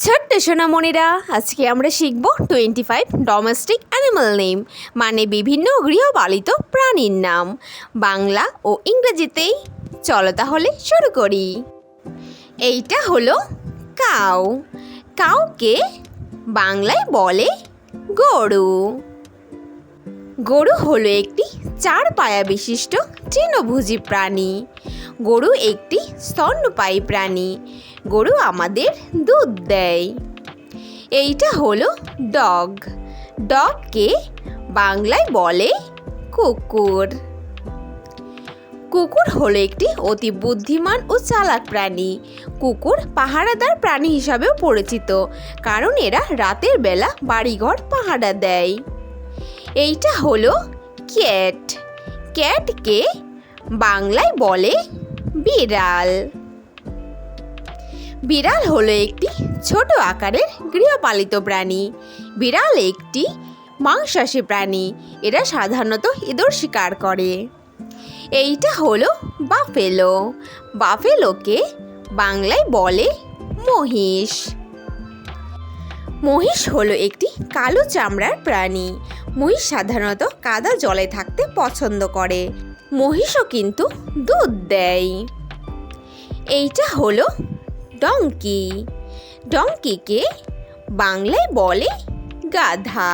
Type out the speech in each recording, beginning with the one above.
ছোট্ট সোনামণিরা, আজকে আমরা শিখব 25 ডোমেস্টিক অ্যানিমাল নেম, মানে বিভিন্ন গৃহপালিত প্রাণীর নাম, বাংলা ও ইংরেজিতেই। চলো তাহলে শুরু করি। এইটা হলো কাউ। কাউকে বাংলায় বলে গরু। গরু হলো একটি 4 পায়া বিশিষ্ট তৃণভোজী প্রাণী। গরু একটি স্তন্যপায়ী প্রাণী। গরু আমাদের দুধ দেয়। এইটা হলো ডগ। ডগকে বাংলায় বলে কুকুর। কুকুর হলো একটি অতি বুদ্ধিমান ও চালাক প্রাণী। কুকুর পাহারাদার প্রাণী হিসাবেও পরিচিত, কারণ এরা রাতের বেলা বাড়িঘর পাহারা দেয়। এইটা হলো ক্যাট। ক্যাটকে বাংলায় বলে বিড়াল। বিড়াল হলো একটি ছোট আকারের গৃহপালিত প্রাণী। বিড়াল একটি মাংসাশী প্রাণী। এরা সাধারণত ইঁদুর শিকার করে। এইটা হলো বাফেলো। বাফেলোকে বাংলায় বলে মহিষ। মহিষ হলো একটি কালো চামড়ার প্রাণী। মহিষ সাধারণত কাদা জলে থাকতে পছন্দ করে। মহিষও কিন্তু দুধ দেয়। এইটা হলো ডঙ্কি। ডঙ্কিকে বাংলায় বলে গাধা।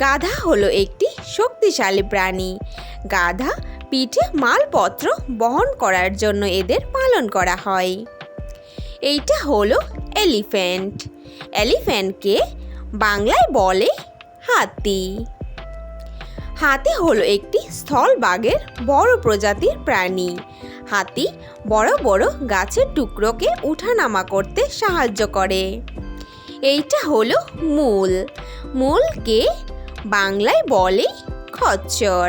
গাধা হলো একটি শক্তিশালী প্রাণী। গাধা পিঠে মালপত্র বহন করার জন্য এদের পালন করা হয়। এইটা হলো এলিফ্যান্ট। এলিফ্যান্টকে বাংলায় বলে হাতি। হাতি হলো একটি স্থলভাগের বড় প্রজাতির প্রাণী। হাতি বড় বড় গাছের টুকরোকে উঠানামা করতে সাহায্য করে। এইটা হলো মূল। মূলকে বাংলায় বলে খচ্চর।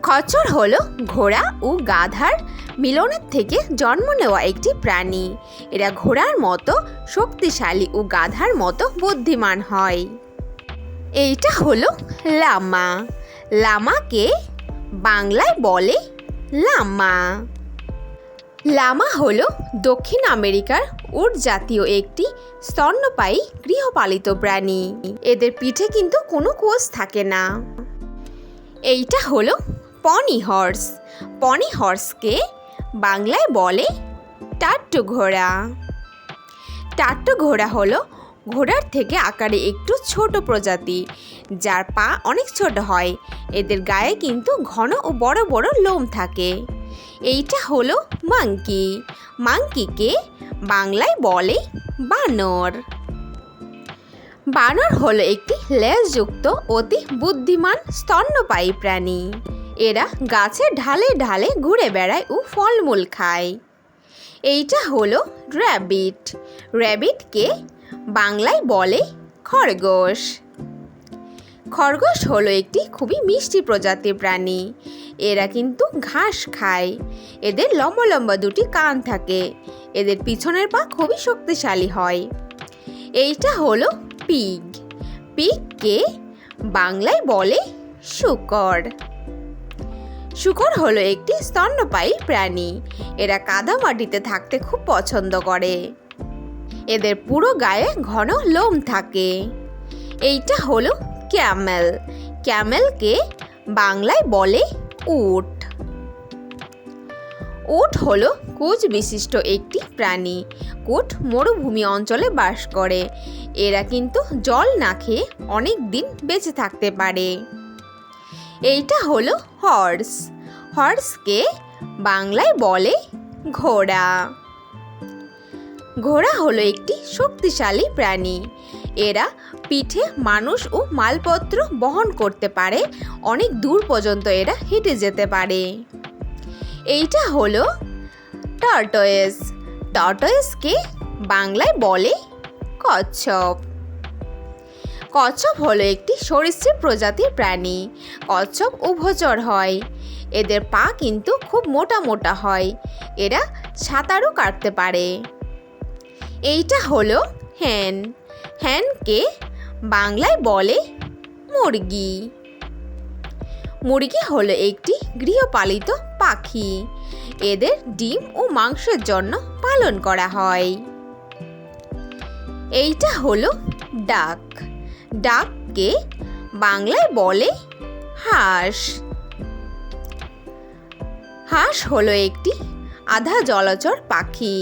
খচ্চর হলো ঘোড়া ও গাধার মিলনের থেকে জন্ম নেওয়া একটি প্রাণী। এরা ঘোড়ার মতো শক্তিশালী ও গাধার মতো বুদ্ধিমান হয়। এইটা হলো লামা। লামাকে বাংলায় বলে লামা। লামা হলো দক্ষিণ আমেরিকার উট জাতীয় একটি স্তন্যপায়ী গৃহপালিত প্রাণী। এদের পিঠে কিন্তু কোনো কোষ থাকে না। এইটা হলো পনি হর্স। পনি হর্সকে বাংলায় বলে টাট্টু ঘোড়া। টাট্টু ঘোড়া হলো ঘোড়ার থেকে আকারে একটু ছোট প্রজাতি, যার পা অনেক ছোট হয়। এদের গায়ে কিন্তু ঘন ও বড় বড় লোম থাকে। এইটা হলো মাঙ্কি। মাঙ্কিকে বাংলায় বলে বানর। বানর হলো একটি লেজযুক্ত অতি বুদ্ধিমান স্তন্যপায়ী প্রাণী। এরা গাছের ঢালে ঢালে ঘুরে বেড়ায় ও ফলমূল খায়। এইটা হলো র্যাবিট। র্যাবিটকে বাংলায় বলে খরগোশ। খরগোশ হলো একটি খুবই মিষ্টি প্রজাতির প্রাণী। এরা কিন্তু ঘাস খায়। এদের লম্বা লম্বা দুটি কান থাকে। এদের পিছনের পা খুবই শক্তিশালী হয়। এইটা হলো পিগ। পিগকে বাংলায় বলে শূকর। শূকর হলো একটি স্তন্যপায়ী প্রাণী। এরা কাদা মাটিতে থাকতে খুব পছন্দ করে। এদের পুরো গায়ে ঘন লোম থাকে। এইটা হলো ক্যামেল। ক্যামেলকে বাংলায় বলে উট। উট হলো কোচ বিশিষ্ট একটি প্রাণী। উট মরুভূমি অঞ্চলে বাস করে। এরা কিন্তু জল না খেয়ে অনেক দিন বেঁচে থাকতে পারে। এইটা হলো হর্স। হর্সকে বাংলায় বলে ঘোড়া। ঘোড়া হলো একটি শক্তিশালী প্রাণী। এরা পিঠে মানুষ ও মালপত্র বহন করতে পারে। অনেক দূর পর্যন্ত এরা হেঁটে যেতে পারে। এইটা হলো টর্টয়েস। টর্টয়েসকে বাংলায় বলে কচ্ছপ। কচ্ছপ হলো একটি সরীসৃপ প্রজাতির প্রাণী। কচ্ছপ উভচর হয়। এদের পা কিন্তু খুব মোটা মোটা হয়। এরা সাঁতারও কাটতে পারে। এইটা হলো হ্যান। হ্যানকে বাংলায় বলে মুরগি। মুরগি হলো একটি গৃহপালিত পাখি। এদের ডিম ও মাংসের জন্য পালন করা হয়। এইটা হলো ডাক। ডাককে বাংলায় বলে হাঁস। হাঁস হলো একটি আধা জলচর পাখি।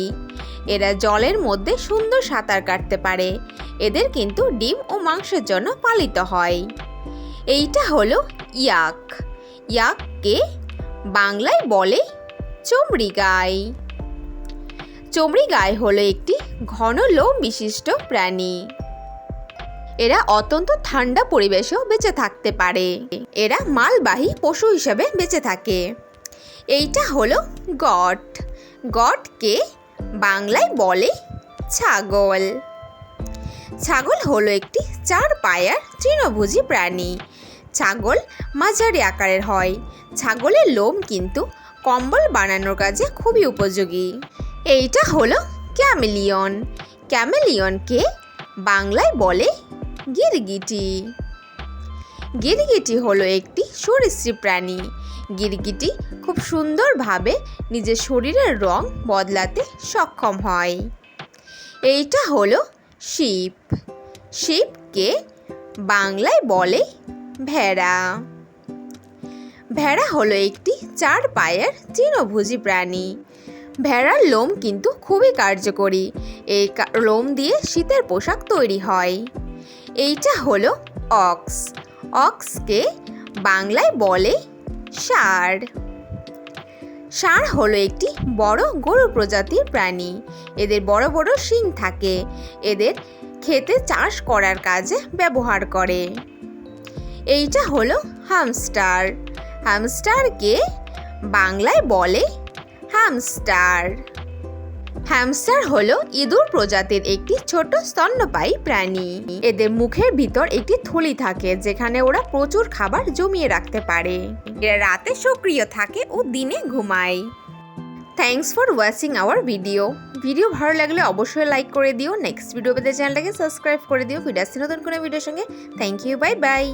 এরা জলের মধ্যে সুন্দর সাঁতার কাটতে পারে। এদের কিন্তু ডিম ও মাংসের জন্য পালিত হয়। এইটা হলো ইয়াক। ইয়াককে বাংলায় বলে চমড়ি গাই। চমড়ি গাই হলো একটি ঘন লোম বিশিষ্ট প্রাণী। এরা অত্যন্ত ঠান্ডা পরিবেশেও বেঁচে থাকতে পারে। এরা মালবাহী পশু হিসেবে বেঁচে থাকে। এইটা হলো গট। গটকে বাংলায় বলে ছাগল। ছাগল হলো একটি 4 পায়ের তৃণভোজী প্রাণী। ছাগল মাঝারি আকারের হয়। ছাগলের লোম কিন্তু কম্বল বানানোর কাজে খুবই উপযোগী। এইটা হলো ক্যামেলিয়ন। ক্যামেলিয়নকে বাংলায় বলে গিরগিটি। গিরগিটি হলো একটি সরীসৃপ প্রাণী। গিরগিটি খুব সুন্দরভাবে নিজের শরীরের রং বদলাতে সক্ষম হয়। এইটা হলো শিপ। শিপকে বাংলায় বলে ভেড়া। ভেড়া হলো একটি 4 পায়ের তৃণভোজী প্রাণী। ভেড়ার লোম কিন্তু খুবই কার্যকরী। এই লোম দিয়ে শীতের পোশাক তৈরি হয়। এইটা হলো অক্স। অক্সকে বাংলায় বলে ষাঁড়। ষাঁড় হলো একটি বড় গরু প্রজাতির প্রাণী। এদের বড় বড় শিং থাকে। এদের ক্ষেতে চাষ করার কাজে ব্যবহার করে। এইটা হলো হ্যামস্টার। হ্যামস্টারকে বাংলায় বলে হ্যামস্টার। হ্যামস্টার হলো ইঁদুর প্রজাতির একটি ছোট স্তন্যপায়ী প্রাণী। এদের মুখের ভিতর একটি থলি থাকে যেখানে ওরা প্রচুর খাবার জমিয়ে রাখতে পারে। এরা রাতে সক্রিয় থাকে ও দিনে ঘুমায়। Thanks for watching hour video. Video ভালো লাগলে অবশ্যই লাইক করে দিও। নেক্সট ভিডিও পেতে চ্যানেলটাকে সাবস্ক্রাইব করে দিও। ভিডিও আসছে নতুন কোনো ভিডিওর সঙ্গে। Thank you, bye by.